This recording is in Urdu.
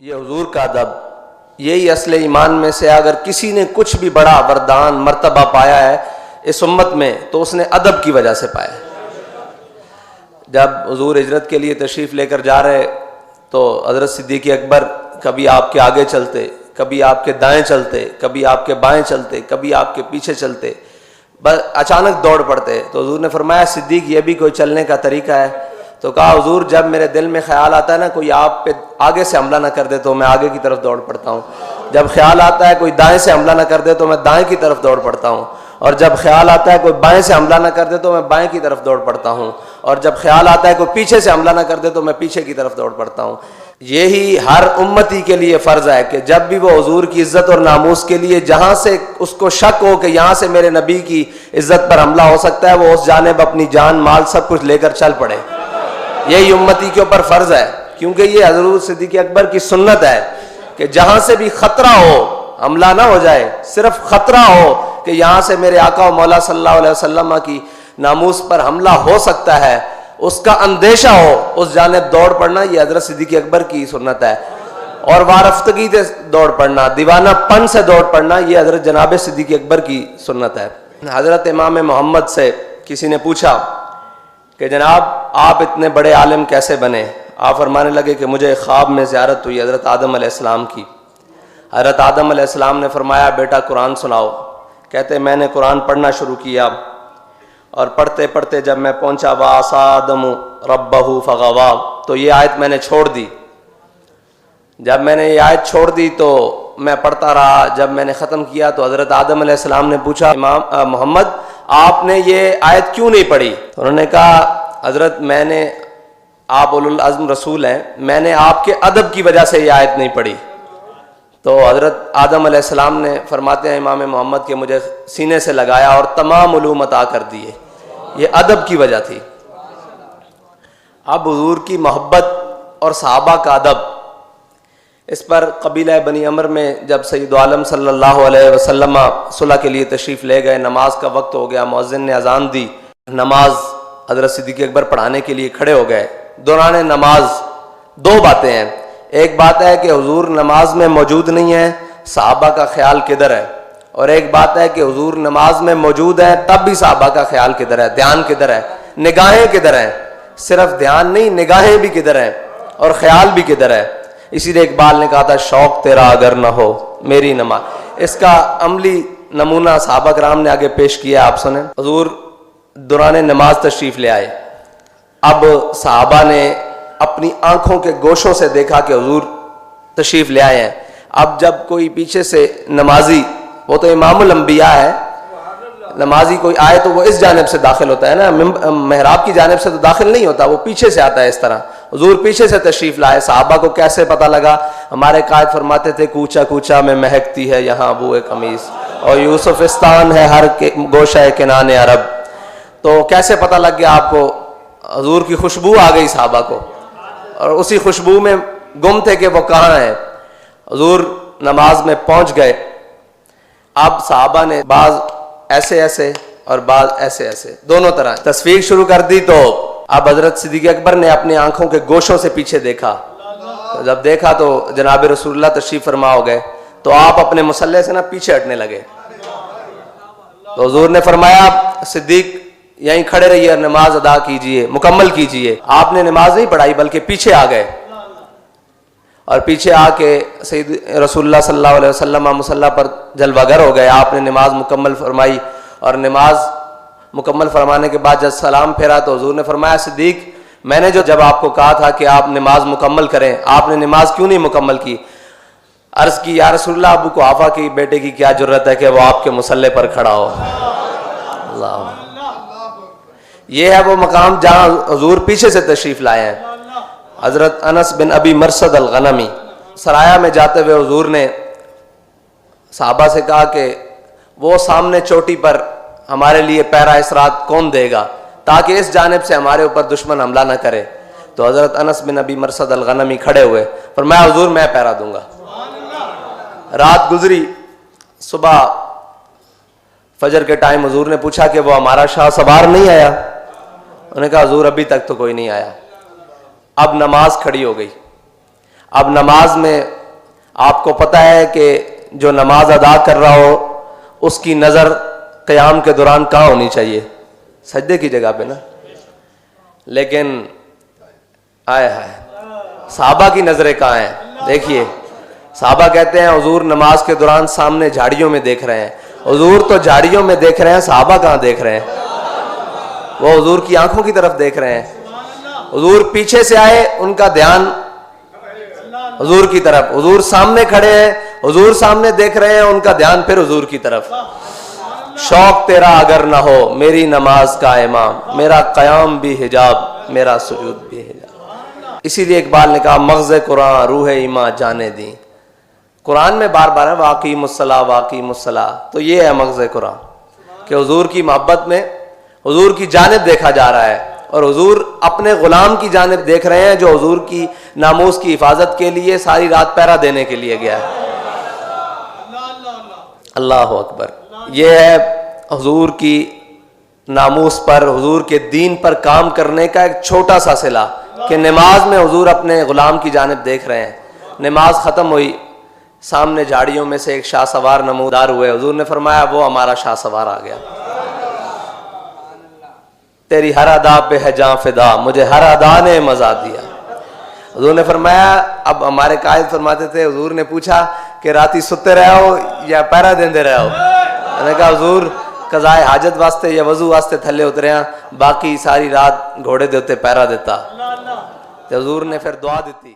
یہ حضور کا ادب، یہی اصل ایمان میں سے اگر کسی نے کچھ بھی بڑا وردان مرتبہ پایا ہے اس امت میں تو اس نے ادب کی وجہ سے پایا ہے۔ جب حضور ہجرت کے لیے تشریف لے کر جا رہے تو حضرت صدیق اکبر کبھی آپ کے آگے چلتے، کبھی آپ کے دائیں چلتے، کبھی آپ کے بائیں چلتے، کبھی آپ کے پیچھے چلتے، بس اچانک دوڑ پڑتے۔ تو حضور نے فرمایا صدیق یہ بھی کوئی چلنے کا طریقہ ہے؟ تو کہا حضور جب میرے دل میں خیال آتا ہے نا کوئی آپ پہ آگے سے حملہ نہ کر دے تو میں آگے کی طرف دوڑ پڑتا ہوں، جب خیال آتا ہے کوئی دائیں سے حملہ نہ کر دے تو میں دائیں کی طرف دوڑ پڑتا ہوں، اور جب خیال آتا ہے کوئی بائیں سے حملہ نہ کر دے تو میں بائیں کی طرف دوڑ پڑتا ہوں، اور جب خیال آتا ہے کوئی پیچھے سے حملہ نہ کر دے تو میں پیچھے کی طرف دوڑ پڑتا ہوں۔ یہی ہر امتی کے لیے فرض ہے کہ جب بھی وہ حضور کی عزت اور ناموس کے لیے جہاں سے اس کو شک ہو کہ یہاں سے میرے نبی کی عزت پر حملہ ہو سکتا ہے وہ اس جانب اپنی جان مال سب کچھ لے کر چل پڑے۔ یہی امتی کے اوپر فرض ہے، کیونکہ یہ حضرت صدیق اکبر کی سنت ہے کہ جہاں سے بھی خطرہ ہو، حملہ نہ ہو جائے، صرف خطرہ ہو کہ یہاں سے میرے آقا و مولا صلی اللہ علیہ وسلم کی ناموس پر حملہ ہو سکتا ہے، اس کا اندیشہ ہو، اس جانب دوڑ پڑنا، یہ حضرت صدیق اکبر کی سنت ہے۔ اور وارفتگی سے دوڑ پڑنا، دیوانہ پن سے دوڑ پڑنا، یہ حضرت جناب صدیق اکبر کی سنت ہے۔ حضرت امام محمد سے کسی نے پوچھا کہ جناب آپ اتنے بڑے عالم کیسے بنے؟ آپ فرمانے لگے کہ مجھے خواب میں زیارت ہوئی حضرت آدم علیہ السلام کی۔ حضرت آدم علیہ السلام نے فرمایا بیٹا قرآن سناؤ۔ کہتے میں نے قرآن پڑھنا شروع کیا اور پڑھتے پڑھتے جب میں پہنچا وَعَصَىٰ آدَمُ رَبَّهُ فَغَوَىٰ تو یہ آیت میں نے چھوڑ دی۔ جب میں نے یہ آیت چھوڑ دی تو میں پڑھتا رہا، جب میں نے ختم کیا تو حضرت آدم علیہ السلام نے پوچھا امام محمد آپ نے یہ آیت کیوں نہیں پڑھی؟ انہوں نے کہا حضرت میں نے، آپ اولو العزم رسول ہیں، میں نے آپ کے ادب کی وجہ سے یہ آیت نہیں پڑھی۔ تو حضرت آدم علیہ السلام نے فرماتے ہیں امام محمد کے مجھے سینے سے لگایا اور تمام علوم عطا کر دیے، یہ ادب کی وجہ تھی۔ اب حضور کی محبت اور صحابہ کا ادب، اس پر قبیلہ بنی عمر میں جب سید عالم صلی اللہ علیہ وسلم صلح کے لیے تشریف لے گئے، نماز کا وقت ہو گیا، مؤذن نے اذان دی، نماز حضرت صدیق اکبر پڑھانے کے لیے کھڑے ہو گئے۔ دوران نماز دو باتیں ہیں، ایک بات ہے کہ حضور نماز میں موجود نہیں ہے، صحابہ کا خیال کدھر ہے، اور ایک بات ہے کہ حضور نماز میں موجود ہے تب بھی صحابہ کا خیال کدھر ہے، دھیان کدھر ہے، نگاہیں کدھر ہیں، صرف دھیان نہیں نگاہیں بھی کدھر ہیں اور خیال بھی کدھر ہے۔ اسی لیے اقبال نے کہا تھا شوق تیرا اگر نہ ہو میری نماز۔ اس کا عملی نمونہ صحابہ کرام نے آگے پیش کیا، آپ سنیں۔ حضور دوران نماز تشریف لے آئے، اب صحابہ نے اپنی آنکھوں کے گوشوں سے دیکھا کہ حضور تشریف لے آئے ہیں۔ اب جب کوئی پیچھے سے نمازی، وہ تو امام الانبیاء ہے، نمازی کوئی آئے تو وہ اس جانب سے داخل ہوتا ہے نا، محراب کی جانب سے تو داخل نہیں ہوتا، وہ پیچھے سے آتا ہے اس طرح۔ حضور پیچھے سے تشریف لائے، صحابہ کو کیسے پتہ لگا؟ ہمارے قائد فرماتے تھے کوچا کوچا میں مہکتی ہے یہاں بوئے قمیص، اور یوسفستان ہے ہر گوشہ کنان عرب۔ تو کیسے پتہ لگ گیا آپ کو؟ حضور کی خوشبو آ گئی صحابہ کو، اور اسی خوشبو میں گم تھے کہ وہ کہاں ہیں۔ حضور نماز میں پہنچ گئے، اب صحابہ نے بعض ایسے ایسے اور بعض ایسے ایسے دونوں طرح تصویر شروع کر دی۔ تو اب حضرت صدیق اکبر نے اپنی آنکھوں کے گوشوں سے پیچھے دیکھا، جب دیکھا تو جناب رسول اللہ تشریف فرما ہو گئے، تو آپ اپنے مصلے سے نا پیچھے ہٹنے لگے۔ تو حضور نے فرمایا صدیق یہیں کھڑے رہیے اور نماز ادا کیجئے، مکمل کیجئے۔ آپ نے نماز نہیں پڑھائی بلکہ پیچھے آ گئے، اور پیچھے آ کے سید رسول اللہ صلی اللہ علیہ وسلم مصلی پر جلوہ گر ہو گئے۔ آپ نے نماز مکمل فرمائی، اور نماز مکمل فرمانے کے بعد جب سلام پھیرا تو حضور نے فرمایا صدیق میں نے جب آپ کو کہا تھا کہ آپ نماز مکمل کریں، آپ نے نماز کیوں نہیں مکمل کی؟ عرض کی یا رسول اللہ ابو قحافہ کی بیٹے کی کیا جرت ہے کہ وہ آپ کے مصلی پر کھڑا ہو۔ اللہ، یہ ہے وہ مقام جہاں حضور پیچھے سے تشریف لائے ہیں۔ حضرت انس بن ابی مرثد الغنمی سرایہ میں جاتے ہوئے حضور نے صحابہ سے کہا کہ وہ سامنے چوٹی پر ہمارے لیے پیرا اس رات کون دے گا تاکہ اس جانب سے ہمارے اوپر دشمن حملہ نہ کرے؟ تو حضرت انس بن ابی مرثد الغنمی کھڑے ہوئے، فرمایا حضور میں پیرا دوں گا۔ رات گزری، صبح فجر کے ٹائم حضور نے پوچھا کہ وہ ہمارا شاہ سوار نہیں آیا؟ انہوں نے کہا حضور ابھی تک تو کوئی نہیں آیا۔ اب نماز کھڑی ہو گئی، اب نماز میں آپ کو پتہ ہے کہ جو نماز ادا کر رہا ہو اس کی نظر قیام کے دوران کہاں ہونی چاہیے؟ سجدے کی جگہ پہ نا. لیکن آئے صحابہ کی نظریں کہاں ہیں؟ دیکھیے صحابہ کہتے ہیں حضور نماز کے دوران سامنے جھاڑیوں میں دیکھ رہے ہیں. حضور تو جھاڑیوں میں دیکھ رہے ہیں، صحابہ کہاں دیکھ رہے ہیں؟ وہ حضور کی آنکھوں کی طرف دیکھ رہے ہیں. حضور پیچھے سے آئے، ان کا دھیان حضور کی طرف. حضور سامنے کھڑے ہیں، حضور سامنے دیکھ رہے ہیں، ان کا دھیان پھر حضور کی طرف. شوق تیرا اگر نہ ہو میری نماز کا امام، میرا قیام بھی حجاب، میرا سجود بھی حجاب. اسی لیے اقبال نے کہا مغز قرآن روح ایمان جانے دی. قرآن میں بار بار ہے واقیم الصلاۃ واقیم الصلاۃ، تو یہ ہے مغز قرآن کہ حضور کی محبت میں حضور کی جانب دیکھا جا رہا ہے، اور حضور اپنے غلام کی جانب دیکھ رہے ہیں جو حضور کی ناموس کی حفاظت کے لیے ساری رات پہرا دینے کے لیے گیا ہے. اللہ اکبر. یہ ہے حضور کی ناموس پر، حضور کے دین پر کام کرنے کا ایک چھوٹا سا صلہ کہ نماز میں حضور اپنے غلام کی جانب دیکھ رہے ہیں. نماز ختم ہوئی، سامنے جھاڑیوں میں سے ایک شاہ سوار نمودار ہوئے. حضور نے فرمایا وہ ہمارا شاہ سوار آ گیا. تیری ہر ادا پہ ہے جاں فدا، مجھے ہر ادا نے مزہ دیا. حضور نے فرمایا، اب ہمارے قائد فرماتے تھے حضور نے پوچھا کہ راتی ستے رہے ہو یا پہرا دیندے رہے ہو؟ میں نے کہا حضور قضائے حاجت واسطے یا وضو واسطے تھلے اترے ہیں، باقی ساری رات گھوڑے دے اتنے پہرا دیتا. تو حضور نے پھر دعا دیتی.